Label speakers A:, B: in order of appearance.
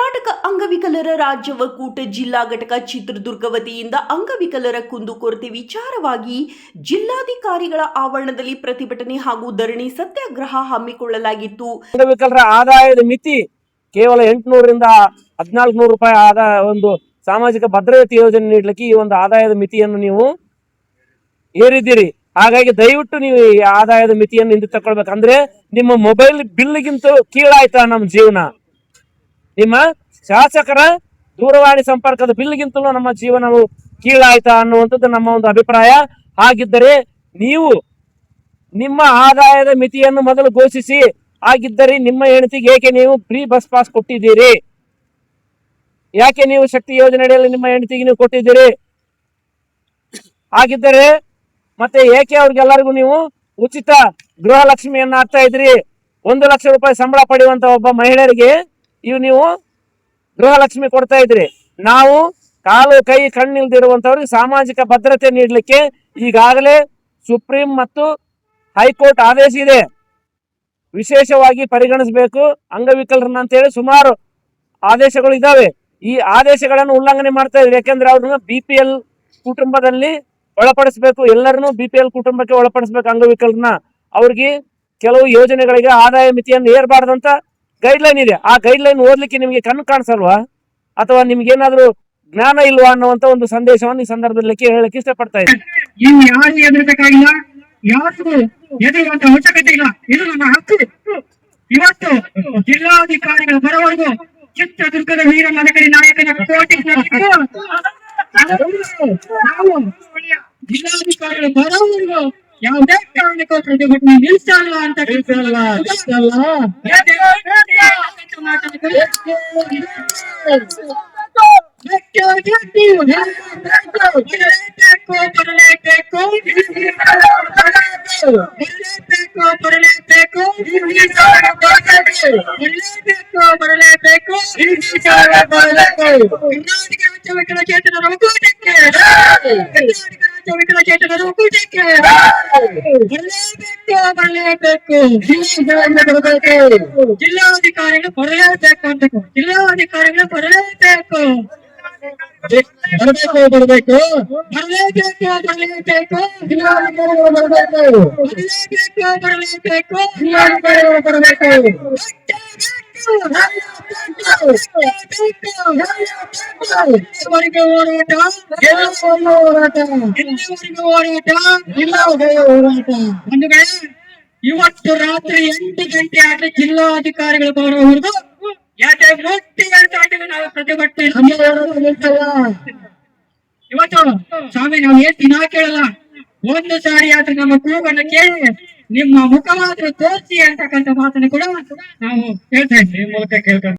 A: ಕರ್ನಾಟಕ ಅಂಗವಿಕಲರ ರಾಜ್ಯ ಒಕ್ಕೂಟ ಜಿಲ್ಲಾ ಘಟಕ ಚಿತ್ರದುರ್ಗ ವತಿಯಿಂದ ಅಂಗವಿಕಲರ ಕುಂದುಕೊರತೆ ವಿಚಾರವಾಗಿ ಜಿಲ್ಲಾಧಿಕಾರಿಗಳ ಆವರಣದಲ್ಲಿ ಪ್ರತಿಭಟನೆ ಹಾಗೂ ಧರಣಿ ಸತ್ಯಾಗ್ರಹ ಹಮ್ಮಿಕೊಳ್ಳಲಾಗಿತ್ತು.
B: ಅಂಗವಿಕಲರ ಆದಾಯದ ಮಿತಿ ಕೇವಲ 800 ರಿಂದ 1400 ರೂಪಾಯಿ ಆದಾಯ ಒಂದು ಸಾಮಾಜಿಕ ಭದ್ರತೆ ಯೋಜನೆ ನೀಡಲಿಕ್ಕೆ ಈ ಒಂದು ಆದಾಯದ ಮಿತಿಯನ್ನು ನೀವು ಏರಿದ್ದೀರಿ. ಹಾಗಾಗಿ ದಯವಿಟ್ಟು ನೀವು ಈ ಆದಾಯದ ಮಿತಿಯನ್ನು ಹಿಂದೆ ತಗೊಳ್ಬೇಕಂದ್ರೆ ನಿಮ್ಮ ಮೊಬೈಲ್ ಬಿಲ್ಗಿಂತ ಕೀಳಾಯ್ತಾ ನಮ್ಮ ಜೀವನ, ನಿಮ್ಮ ಶಾಸಕರ ದೂರವಾಣಿ ಸಂಪರ್ಕದ ಬಿಲ್ಗಿಂತಲೂ ನಮ್ಮ ಜೀವನವು ಕೀಳಾಯ್ತಾ ಅನ್ನುವಂಥದ್ದು ನಮ್ಮ ಒಂದು ಅಭಿಪ್ರಾಯ. ಹಾಗಿದ್ದರೆ ನೀವು ನಿಮ್ಮ ಆದಾಯದ ಮಿತಿಯನ್ನು ಮೊದಲು ಘೋಷಿಸಿ. ಹಾಗಿದ್ದರೆ ನಿಮ್ಮ ಹೆಂಡತಿಗೆ ಏಕೆ ನೀವು ಫ್ರೀ ಬಸ್ ಪಾಸ್ ಕೊಟ್ಟಿದ್ದೀರಿ? ಯಾಕೆ ನೀವು ಶಕ್ತಿ ಯೋಜನೆಯಲ್ಲಿ ನಿಮ್ಮ ಹೆಂಡತಿಗೆ ನೀವು ಕೊಟ್ಟಿದ್ದೀರಿ? ಹಾಗಿದ್ದರೆ ಮತ್ತೆ ಏಕೆ ಅವ್ರಿಗೆಲ್ಲರಿಗೂ ನೀವು ಉಚಿತ ಗೃಹಲಕ್ಷ್ಮಿಯನ್ನ ಹಾಕ್ತಾ ಇದ್ರಿ? 1 ಲಕ್ಷ ರೂಪಾಯಿ ಸಂಬಳ ಪಡೆಯುವಂತ ಒಬ್ಬ ಮಹಿಳೆಯರಿಗೆ ನೀವು ಗೃಹಲಕ್ಷ್ಮಿ ಕೊಡ್ತಾ ಇದ್ರಿ. ನಾವು ಕಾಲು ಕೈ ಕಣ್ಣಿಲ್ದಿರುವಂತವ್ರಿಗೆ ಸಾಮಾಜಿಕ ಭದ್ರತೆ ನೀಡಲಿಕ್ಕೆ ಈಗಾಗಲೇ ಸುಪ್ರೀಂ ಮತ್ತು ಹೈಕೋರ್ಟ್ ಆದೇಶ ಇದೆ, ವಿಶೇಷವಾಗಿ ಪರಿಗಣಿಸಬೇಕು ಅಂಗವಿಕಲರನ್ನ ಅಂತೇಳಿ ಸುಮಾರು ಆದೇಶಗಳು ಇದಾವೆ. ಈ ಆದೇಶಗಳನ್ನು ಉಲ್ಲಂಘನೆ ಮಾಡ್ತಾ ಇದ್ರು. ಯಾಕೆಂದ್ರೆ ಅವ್ರನ್ನ BPL ಕುಟುಂಬದಲ್ಲಿ ಒಳಪಡಿಸಬೇಕು, ಎಲ್ಲರನ್ನೂ BPL ಕುಟುಂಬಕ್ಕೆ ಒಳಪಡಿಸಬೇಕು ಅಂಗವಿಕಲರನ್ನ. ಅವ್ರಿಗೆ ಕೆಲವು ಯೋಜನೆಗಳಿಗೆ ಆದಾಯ ಮಿತಿಯನ್ನು ಏರ್ಬಾರ್ದಂತ ಗೈಡ್ಲೈನ್ ಇದೆ. ಆ ಗೈಡ್ಲೈನ್ ಓದ್ಲಿಕ್ಕೆ ನಿಮಗೆ ಕಣ್ಣು ಕಾಣಿಸಲ್ವಾ, ಅಥವಾ ನಿಮ್ಗೇನಾದ್ರೂ ಜ್ಞಾನ ಇಲ್ವಾ ಅನ್ನುವಂತ ಒಂದು ಸಂದೇಶವನ್ನು ಈ ಸಂದರ್ಭದಲ್ಲಿ ಹೇಳಕ್ಕೆ ಇಷ್ಟಪಡ್ತಾ ಇದ್ದೀನಿ.
C: ಯಾರು ಎದುರಬೇಕಾಗಿಲ್ಲ, ಯಾರಿಗೂ ಎದುರುವಂತ ಅವಶ್ಯಕತೆ ಇಲ್ಲ. ಇದು ನನ್ನ ಹಕ್ಕು. ಇವತ್ತು ಜಿಲ್ಲಾಧಿಕಾರಿಗಳ ಬರೋವರೆಗೂ ಚಿತ್ರದುರ್ಗದ ವೀರ ಮದಕರಿ ನಾಯಕನ ಕೋಟೆ ನಾವು ಜಿಲ್ಲಾಧಿಕಾರಿಗಳು ಬರೋವರೆಗೂ ಯಾವುದೇ ಕಾರಣಕ್ಕೂ ಪ್ರತಿಭಟನೆ ನಿಲ್ಲಿಸಲ್ಲ ಅಂತ ಬರಲೇಬೇಕು. ಕರ್ನಾಟಕ ರಾಜ್ಯ ವಿಕಲಚೇತನರ ಒಕ್ಕೂಟಕ್ಕೆ, ವಿಕಲಚೇತನರ ಒಕ್ಕೂಟಕ್ಕೆ ಬರಲೇಬೇಕು. ಜಿಲ್ಲಾಧಿಕಾರಿಗಳು ಬರಲೇಬೇಕು ಅಂತ, ಜಿಲ್ಲಾಧಿಕಾರಿಗಳು ಬರಲೇಬೇಕು. ಬರಲೇಬೇಕು. ಇವತ್ತು ರಾತ್ರಿ 8 ಗಂಟೆ ಆದ್ರೆ ಜಿಲ್ಲಾಧಿಕಾರಿಗಳು ಬರೋವರೆಗೂ ನಾವು ಪ್ರತಿಭಟನೆ. ಇವತ್ತು ಸ್ವಾಮಿ ನಾವು ಏನ್ ದಿನ ಕೇಳಲ್ಲ, ಒಂದು ಸಾರಿ ಆದ್ರೆ ನಮ್ಮ ಕೂಗನ್ನು ಕೇಳಿ ನಿಮ್ಮ ಮುಖವಾದ್ರೂ ತೋರಿಸಿ ಅಂತಕ್ಕಂಥ ಮಾತನ್ನು ಕೂಡ ನಾವು ಹೇಳ್ತಾ ಇದ್ದೀವಿ ಮೂಲಕ ಕೇಳ್ಕೊಂಡು